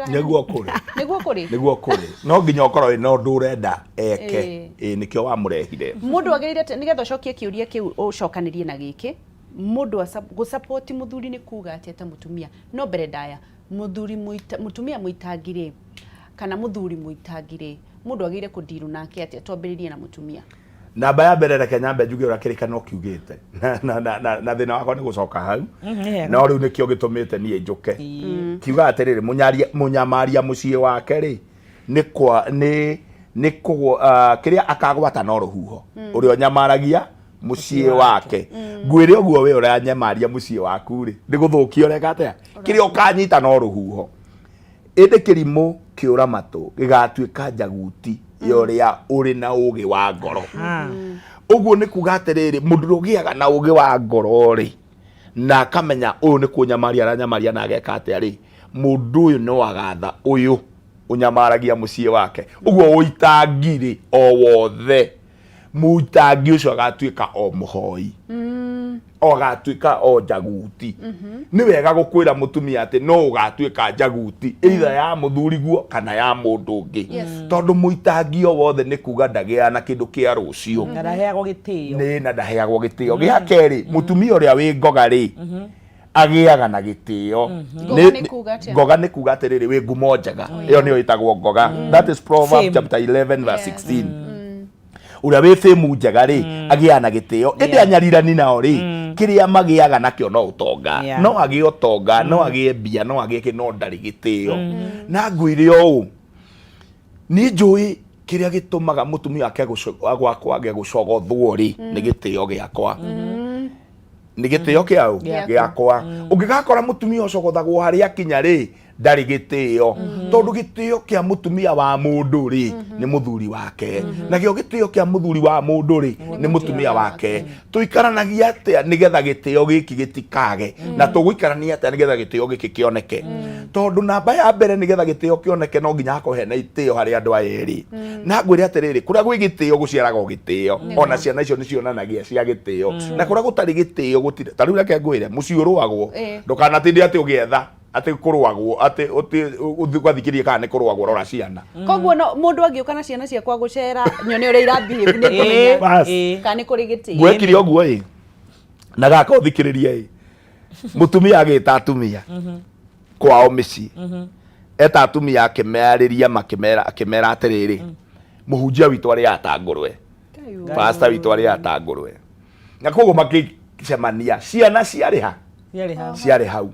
niguo kuri
niguo kuri
no nginya ukorwo no ndurenda eke nikio wa murehire
mundu agirite nigetha cokie kiuria kiu ucokanirie na giki mundu go support muthuri ni kuga ati ta mutumia no mbere ndaya muthuri mutumia muitangire kana muthuri muitangire mundu agire kudiru nake ati twambiririe na mutumia
namba ya mbere reke nyambe njuge urakirikana ukiugite na thina wakwa ni gucoka hau no riu nikio gitumite nie njuke kiuga atiriri munyamaria mucie wake ri ni kiria akagwata no ruhuho urio nyamaragia mucie wake ngwire oguo we uranyamaria mucie waku ri ndiguthukia ureka atia kiria ukanyita no ruhuho indi kirimu kiuramatu gigatuika njaguti yoria uri na ugi wa ngoro uguo ni kuga atiriri mundu ugiaga na ugi wa ngoro ri na akamenya uyu ni kunyamaria aranyamaria na ageka atia ri mundu uyu no agatha uyu unyamaragia mucie wake uguo uitangiri o wothe muitangi ucio agatuika o muhoi o gatuika o njaguti ni wega gukwira mutumia ati no ugatuika njaguti either ya muthuri guo kana ya mundu ungi tondu muitangi o wothe ni kuga ndagia na kindu kia rucio
na ndaheagwo gitio
ni na ndaheagwo gitio gia keri mutumia uria wi ngoga ri agiaga na gitio ngoga ni kuga atiriri wi ngumo njega iyo niyo itagwo ngoga that is Proverbs chapter 11 verse 16 uria wi femu njega ri agia na gitio indi anyarirani nao ri kiria magiaga nakio no utonga no agie utonga no agie mbia no agie kino ndari gitio na ngwire o ni njui kiria gitumaga mutumia ake gwakwa age gucogothwo ri ni gitio giakwa ni gitio kiau giakwa ungigakora mutumia ucogothagwo haria kinya ri ndari gitio tondu gitio kia mutumia wa mundu ri ni muthuri wake na gio gitio kia muthuri wa mundu ri ni mutumia wake tuikaranagia atia nigetha gitio giki gitikage na tuguikarania atia nigetha gitio giki kioneke tondu namba ya mbere nigetha gitio kioneke no nginya akohena itio hari andu ayeri na ngwire atiriri kuria gwi gitio guciaraga gitio ona ciana icio ni cionanagia cia gitio na kuria gutari gitio gutire tariu reke ngwire muciurwagwo ndukanatinde ati ugietha ati kurwagwo ati uthikathikirie kana ni kurwagwo rora ciana
koguo no mundu agiuka na ciana ciakwa gucera nyone uria irabihave ni kumenya kana ni kuri gitio
gwekire oguo na gaka uthikiririe mutumia agita atumia kwao mici eta atumia akimeriria akimera atiriri muhunjia witu ari atangurwe pastor witu ari atangurwe na koguo makicemania ciana ciari hau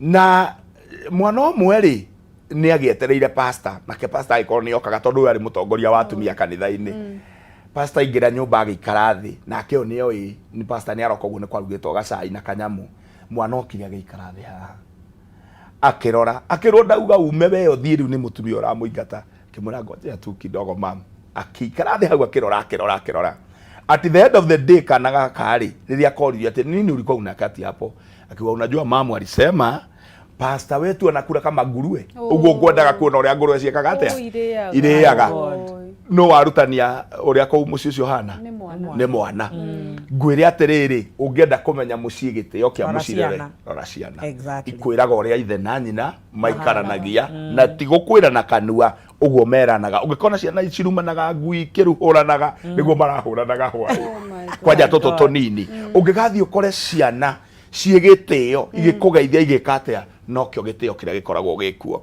na mwana omwe ri ni agietereire pastor nake pastor aikorwo ni okaga tondu ari mutongoria wa atumia kanitha-ini pastor ingira nyumba agikara thi nake o ni oi ni pastor ni aroka uguo ni kwarugitwo gacai na kanyamu mwana okire agikara thi haha akirora ndauga ume we othie riu ni mutumia uramuingata kimura ngoja tu kidogo mam akikara thi hau akirora at the end of the day kana gakari riria koririo ati nini ulikuwa unakati hapo akiwa unajua mamu alisema pastor wetu anakula kama nguruwe uguo ngwendaga kuona uria nguruwe ciekaga atia iriaga no warutania uria kou muci ucio hana ni mwana ngwire atiriri ungienda kumenya muci gitio kia mucirere rora ciana ikwiraga uria ithe na nyina maikaranagia na tigukwira na kanua uguo meranaga ungikona ciana icirumanaga ngui kiruhuranaga niguo marahuranaga hwai kwanja toto tonini ungigathi ukore ciana ciegitio igikugeithia igikatea no kio gitio kiria gikoragwo gikuo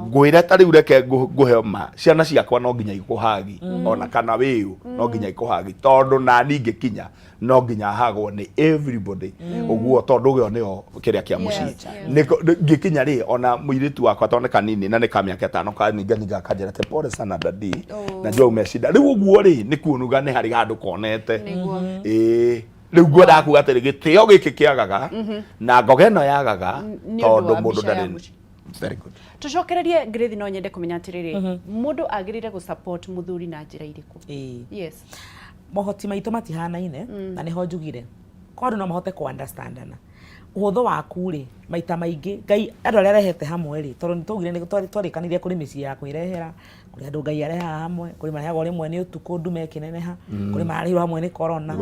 ngwire tari ureke nguhema ciana ciakwa no nginya ikuhagi ona kana wiu no nginya ikuhagi tondu na ninge kinya no nginya hagwo ni everybody uguo tondu gyo nio kiria kia muci ngikinya ri ona muiritu wakwa tondu kanini na ni kamyaka 5 kaninga kanjera te pole sana dadi na njoo umeshida riu uguo ri ni kuonuga ni hari gandu konete riu ngwenda kuga atiri gitio giki kiagaga na ngogeno yagaga tondu mundu ndari Very good.
Tucokererie Grace no nyende kumenya atiriri mundu agirire gu support muthuri na njira iriku. Yes.
Mohoti maitu matihanaine na niho njugire. Kondu no mahote ku understandana. Uhutho waku ri maita maingi Ngai andu aria arehete hamwe ri tondu nitugire ni twarikanirie kuri micii ya kwirehera kuri andu Ngai areha hamwe kuri mariago rimwe ni utuku ndume kineneha kuri marihirwo hamwe ni corona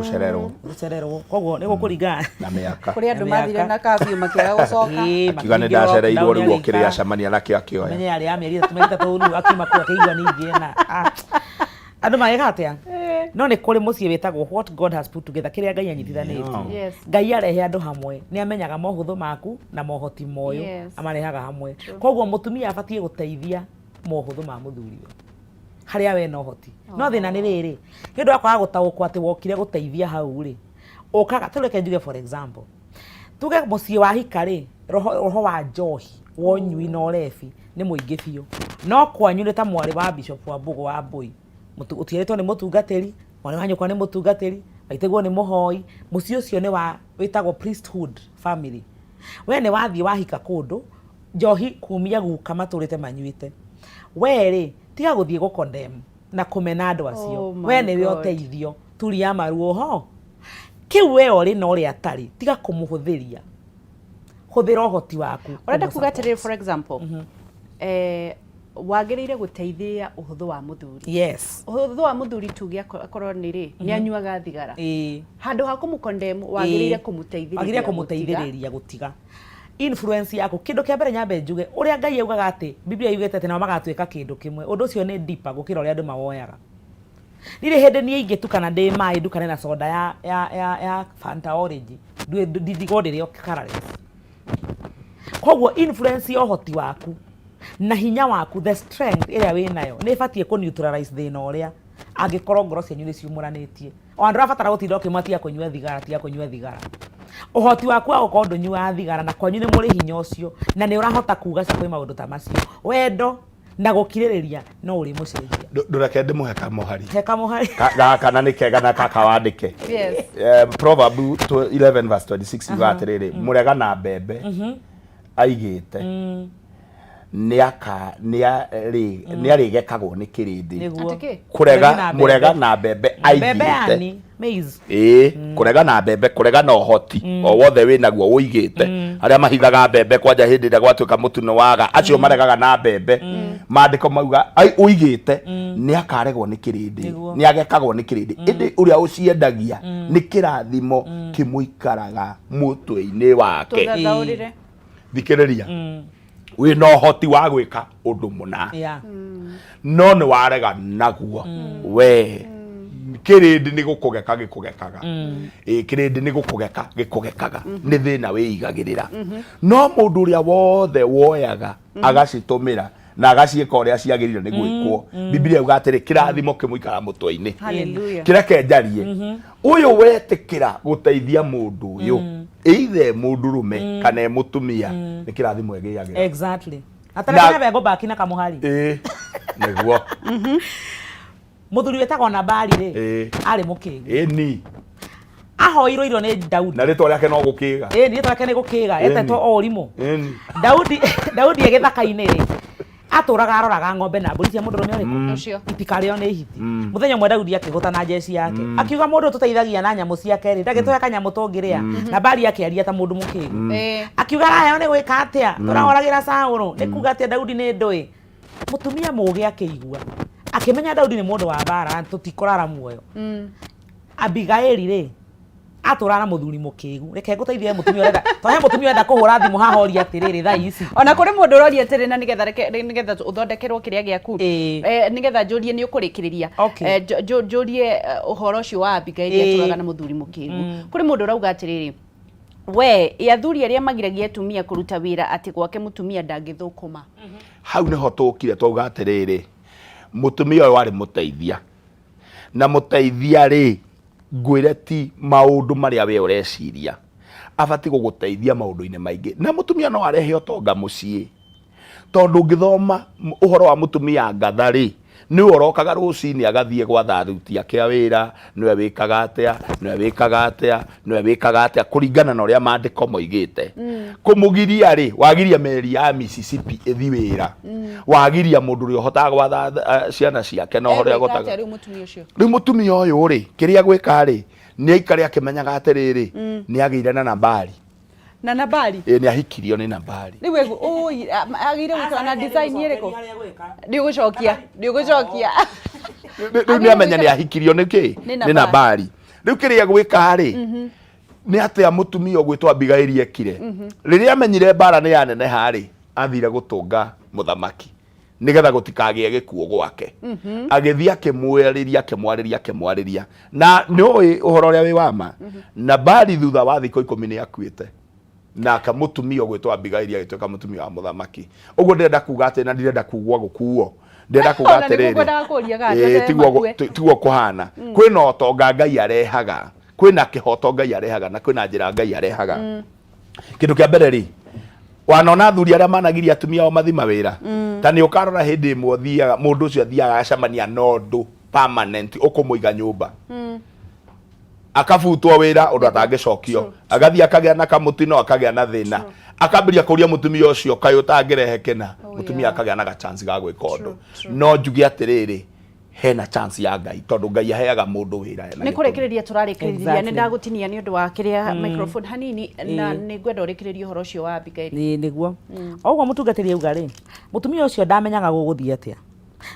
gucererwo koguo ni gukuringana
na miaka
kuri andu mathire na kafyu makiaga gucoka
kiuga ni ndacereirwo riu okiria acamania na kio akioya
menye yari ya mieri 3 riu akima ku akigwa ningi na andu mageka atia no ni kuri mucii witagwo what God has put together kiria Ngai anyitithanitie Ngai arehe andu hamwe ni amenyaga mohutho maku na mohoti moyo amarehaga hamwe koguo mutumia abatie guteithia mohutho ma muthuri haria we no hoti no thina ni riri kindu akwaga gutaukwo ati wokire guteithia hau ri okaga tuleke njuge for example tuge mucii wa hikari roho wa njohi wonyui no refi ni muingi biu no kwanyu ni ta mwari wa Bishop wa Boi utiretwo ni mutungatiri mwana wanyu kwa ni mutungatiri aitegwo ni muhoi mucii ucio ni wa witagwo priesthood family we ni wathie wahika kundu njohi kumia guka maturite manyuite weri tiga guthie go condemn na kumena andu acio we ni we oteithio turia maruo ho kiu we ori no ri atari tiga kumuhuthiria huthira uhoti waku
urenda kuga atiri for example wagirire guteithia uhutho wa muthuri uhutho wa muthuri tugia akorwo ni ri ni anyuaga thigara handu ha kumukondem wagirire kumuteithiriria
gutiga influence yako kindu kia mbere nyambe njuge uria Ngai augaga ati Biblia yugete ati na magatwika kindu kimwe undu ucio ni deeper gukira uria andu mawoyaga nire hende ni ingitu kana ndi mai ndukane na soda ya Fanta orange ndigodire okarare koguo influence yo hoti waku na hinya waku the strength iria we nayo ni ibatie ku neutralize thina uria angikorwo ngoro cianyu ni ciumuranitie o andu rabatara gutinda ukimatia kunyua thigara uhoti waku wa gukorwo ndunyua thigara na kwanyu ni muri hinya ucio na ni urahota kuga cia kwi maundu ta macio wendo na gukiririria no uri mucenjia
ndureke ndimuhe kamuhari
kana
ni kega na kaka wandike Proverb 11 verse 26 igatiriri murega na mbembe aigite niarigekagwo ni kirindi kurega na mbembe aigite kurega na mbembe kurega na uhoti o wothe winaguo uigite aria mahithaga mbembe kwanja hindi ria gwatuika mutuno waga acio maregaga na mbembe mandiko mauga uigite niakaregwo ni kirindi niagekagwo ni kirindi indi uria uciendagia ni kirathimo kimuikaraga mutwe-ini wake thikiriria we no hoti wa gwika undu muna no ni warega naguo we kirindi ni gukugeka gikugekaga kirindi ni gukugeka gikugekaga ni thina wiigagirira no mundu uria wothe woyaga agacitumira na agaciika uria ciagirire ni gwikwo Biblia yuga atiri kirathimo kimuikara mutwe-ini kireke njarie uyu wetikira guteithia mundu uyu either mundu rume kana mutumia ni kirathimo egiagira
exactly atara bego baki na kamuhari
niguo
muthuri wetagwo na bari ri ari mukingi
ni
ahoirwo iro ni Daudi
na ritwa riake no gukiga
ni ritwa riake ni gukiga etetwo orimo Daudi egithaka-ini ri aturaga aroraga ng'ombe na mburi cia mundu rume ucio itikareo ni hiti muthenya mwe Daudi akiguta na jeci yake akiuga mundu tuteithagia na nyamu ciake ri ndagitoya kanyamu tungiria na bari yake aria ta mundu mukigu akiuga rayo ni gwika atia turahoragira Saulu ni kuga atia Daudi ni ndui mutumia mugi akigua akimenya Daudi ni mundu wa bara tutikorara muoyo Abigaili ri aturana muthuri mukigu reke guteithia mutumia urenda to he mutumia urenda kuhura thimu haha ori atiriri tha ici
ona kuri mundu urori atiri na nigetha uthondekerwo kiria giaku nigetha njurie ni ukurikiriria njurie uhoro ucio wa Abigaili aturaga na muthuri mukigu kuri mundu urauga atiriri we athuri aria magiragia atumia kuruta wira ati gwake mutumia ndangithukuma
hau niho tukire twauga atiriri mutumia uyu wari muteithia na muteithia ri ngwire ti maundu maria we ureciria abati guguteithia maundu-ini maingi na mutumia no arehe utonga mucii tondu ngithoma uhoro wa mutumia ngathari ni urokaga rucini agathie gwatha aruti ake wira niwe wikaga atia kuringana na uria mandiko moigite kumugiria ri wagiria meri ya Mississippi ethi wira wagiria mundu ri hotaga gwatha ciana ciake no horia gotaga ri mutumia uyu ri kiria gwika ri ni aikari akimenyaga atiriri ni agire na nambari ni ahikirio ni nambari
ni wegu agire gwika na design iriko ndi gucokia
ni amenya ni ahikirio niki ni nambari riu kiria gwika ri ni atia mutumia gwitwa Abigaili ekire riria amenyire bara ni yanene hari athire gutunga muthamaki nigetha gutikagie gikuo gwake agithia akimwariria na ni uhoro ria wi wama na bari thutha wa thiko 10 ni akuite na akamutumia gwitwa Abigaili agituka mutumia wa muthamaki uguo ndenda kuga ati na ndirenda kugwa gukuo ndenda kuga atiriri tiguo kuhana kwina otonga Ngai arehaga kwina kihoto Ngai arehaga na kwina njira Ngai arehaga kindu kia mbere ri wanona thuri aria managiria atumia o mathima wira ta ni ukarora hindi imwe thiaga mundu ucio thiaga acamania nondu permanent ukumuiga nyumba akafutwo wira undu atangicokio agathia akagea na kamutino akagea na thina akambiria kuria mutumia ucio kai utangirehe kina mutumia akagea na chance ga gwika undu no njugi atiriri hena chance ya Ngai tondu Ngai aheaga mundu wira
ni kurekereria turarekereria ni ndagutinia ni undu wa kiria microphone hanini na ni gwenda urekereria horo ucio wa Abigaili
niguo ogwo mutungatiri auga ri mutumia ucio ndamenyaga guguthia atia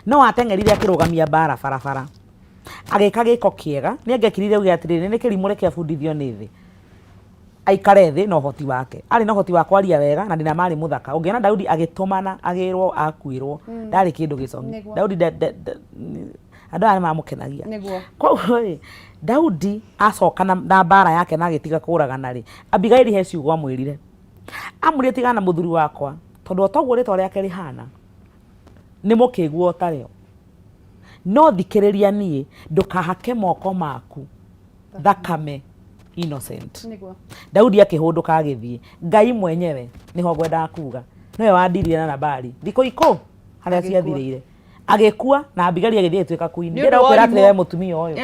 no atengerire akirugamia bara barabara ageka giko kiega ni angekirire uga atiriri ni kirimure kia fundithio ni thi aikare thi no hoti wake ari no hoti wa kwaria wega na ndina mari muthaka ungiona Daudi agitumana agirwo akuirwo ndari kindu gicongi Daudi andu ari mamukenagia kwa Daudi acoka na bara yake na agitiga kuragana ri Abigaili he ciugo amwirire amuri tigana muthuri wakwa tondu otogwo ritwa riake rihana ni mukigwo otareo no thikiriria nie ndukahake moko maku thakame innocent Daudi akihunduka agithie Ngai mwenyewe niho gwenda kuga niwe wandirie na nabari thiko iko haria ciathirire agekua na Abigaili agithie twika kuini ndira ukwira atire mutumia uyu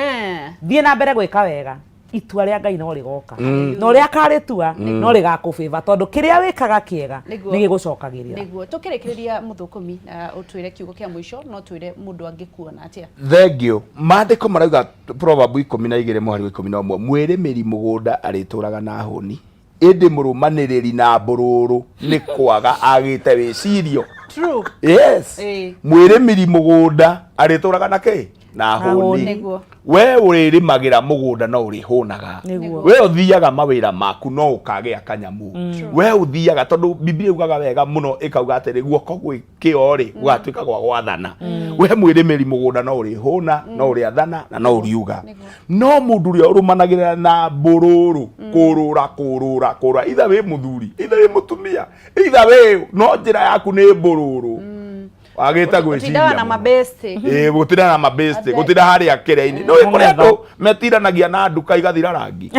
thie na mbere gwika wega itua ria Ngai no rigoka no ria karitua no rigakufeva tondu kiria wikaga kiega ni gigucokagiria
niguo tukirekereria Muthukumi utwire kiugo kia mwisho no twire mundu angikuona atia
thengio mandiko marauga Proverbs 12:11 mwirimiri mugunda arituraga na honi indi murumaniriri na mbururu ni kwaga agite wicirio
true
yes mwirimiri mugunda arituraga na ki na honi we uririmagira mugunda no urihunaga we uthiaga mawira maku no ukage akanyamu we uthiaga tondu Biblia ugaga wega muno ikauga atiri guoko gwikio ri gwatuika gwa gwathana we mwirimiri mugunda no urihuna no uriathana na no uriuga no mundu ria urumanagira na mbururu kurura itha we muthuri itha we mutumia itha we no njira yaku ni mbururu agita gwiciria
na mabeste
gutira na mabeste gutira hari akire-ini no ikoretwo metiranagia na nduka igathira rangi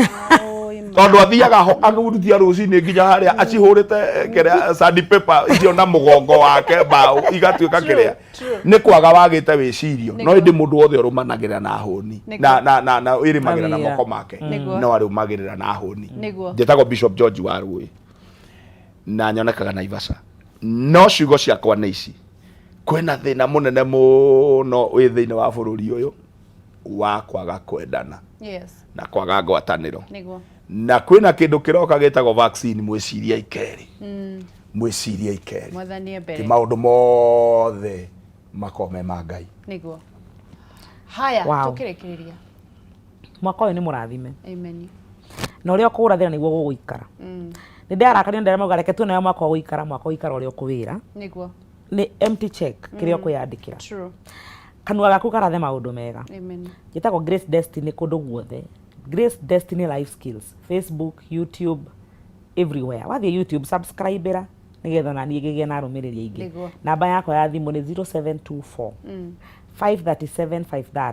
tondu athiaga ho agurutia rucini nginya haria acihurite kiria sandpaper icio na mugongo wake bao igatuika kiria ni kwaga wagite wicirio no indi mundu wothe urumanagira na honi na irimagira na moko make no arumagirira na honi njetago Bishop George Wa Rui na nyonekaga Naivasha no ciugo ciakwa ni ici kwena thina munene muno wi thiini wa bururi uyu wa kwaga kwendana na kwaga ngwataniro na kwena kindu kiroka gitagwo vaccine mwiciria ikeri mwiciria ikeri ti maundu mothe makome ma Ngai
niguo haya tukirekereria
mwaka uyu ni murathime
amen
na uria ukurathira niguo guguikara ni ndarakaria ndara mauga reke tuone mwaka guguikara mwaka guikara uria ukuwira
niguo
ni empty check kiria kuyandikira true kanua gaku karathe maundu mega
amen
gitagwo Grace Destiny kundu guothe Grace Destiny Life Skills Facebook YouTube everywhere wathie YouTube subscribe nigetha na nie gigie na arumiriria ingi namba yako ya thimu ni 0724 537 530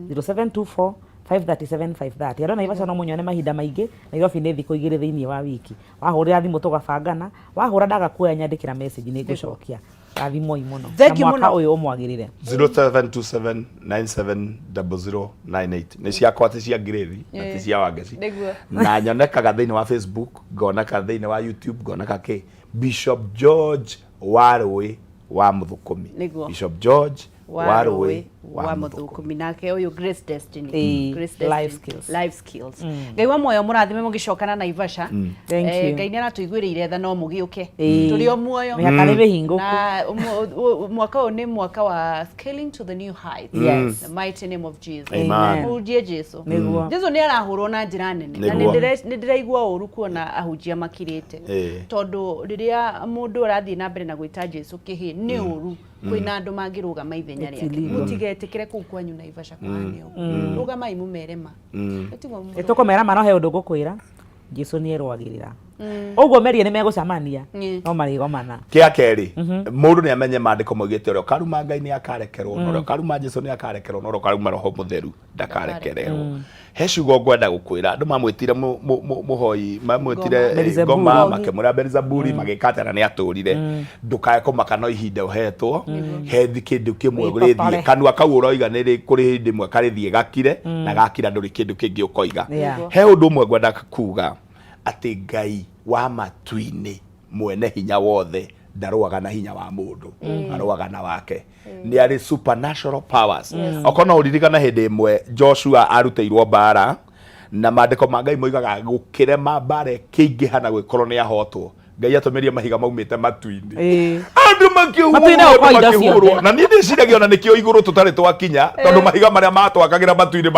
0724 537 530 arona Naivasha no munyone mahinda maingi Nairobi ni thiko igiri thiini wa wiki wahurira thimu tugabangana wahura ndaga kuoya nyandikira message ni ngucokia rathimo imuno
Thengi muno
uyu umwagirire
0727970098 ni ciakwa ti cia ngirithi na ti cia wangeci na nyonekaga thiini wa Facebook ngoneka thiini wa YouTube ngoneka ki Bishop George wa Muthukumi Bishop George wa
Muthukumi nake uyu Grace Destiny life skills ngai wa moyo murathime mugicokana na Ivasha ngai ni aratuiguirire tha no mugiuke turi o muoyo
mihakane bihinguku
na mwaka ni mwaka wa scaling to the new heights
yes
the mighty name of Jesus
amen
ujie Jesu Jesu ni arahurwo na njira nene na ni ndiraigua uru kuona ahujia makirite tondu riria mundu arathie na mbere na gwita Jesu kihi ni uru kwina andu mangiruga maithenya riake mutigetikire kuu kwanyu na Ivasha kwanyu ruga mai mumerema
itukomera mano he undu gukwira Jesu ni erwagirira uguo merie ni megucamania no marigomana
kia keri mundu ni amenye mandiko mogite uri karuma ngai ni akarekerwo no karuma Jesu ni akarekerwo no karuma roho mutheru ndakarekererwo hecigo ngwenda gukwira andu mamwitire muhoi mamwitire ngoma makemura Beelzebuli magikatana ni aturire ndukae komaka no ihinda uhetwo hethi kindu kimwe gurithie kanua kau uroiga ni ri kuri hindi mwe karithie gakire na gakira nduri kindu kingi ukoiga he undu mwe ngwenda kuga ati ngai wa matu-ini mwene hinya wothe ndaruaga na hinya wa mundu aruaga na wake ni ari supernatural powers okono uririkana hindi imwe Joshua aruteirwo bara na mandiko ma ngai moigaga gukirema bare kingihana gwikorwo ni ahotwo ngai atumirie mahiga maumite matu-ini andu makihurwo na ni ndiciragia ona nikio iguru tutari twakinya tondu mahiga maria matwakagira matu-ini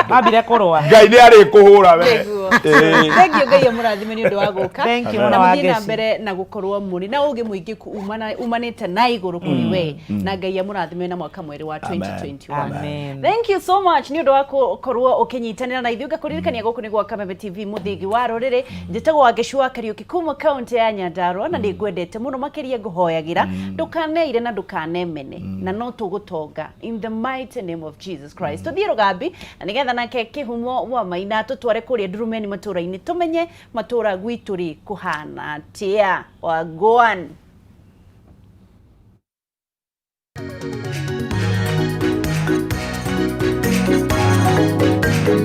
mabire kurwa
ngai ni ari kuhura we
thank you ngai murathime ni undu wa guka na muthina mbere na gukorwo muri na ugi muingi umanite na iguru kuri we na ngai murathime na mwaka mweri wa 2021 thank you so much ni undu wa gukorwo ukinyitanira na ithuga kuririkania guku ni gwa Kameme TV muthigi wa ruriri njitagwo Wangeci Kariuki kuma county ya Nyandarua na ndigwendete muno makiria nguhoyagira ndukaneire na ndukanemene na no tugutonga in the mighty name of Jesus Christ tuthie rugambi na nigetha nake kihumo wa maina tutware kuria ndurumeni matura-ini tumenye matura gwituri kuhana tia wa goan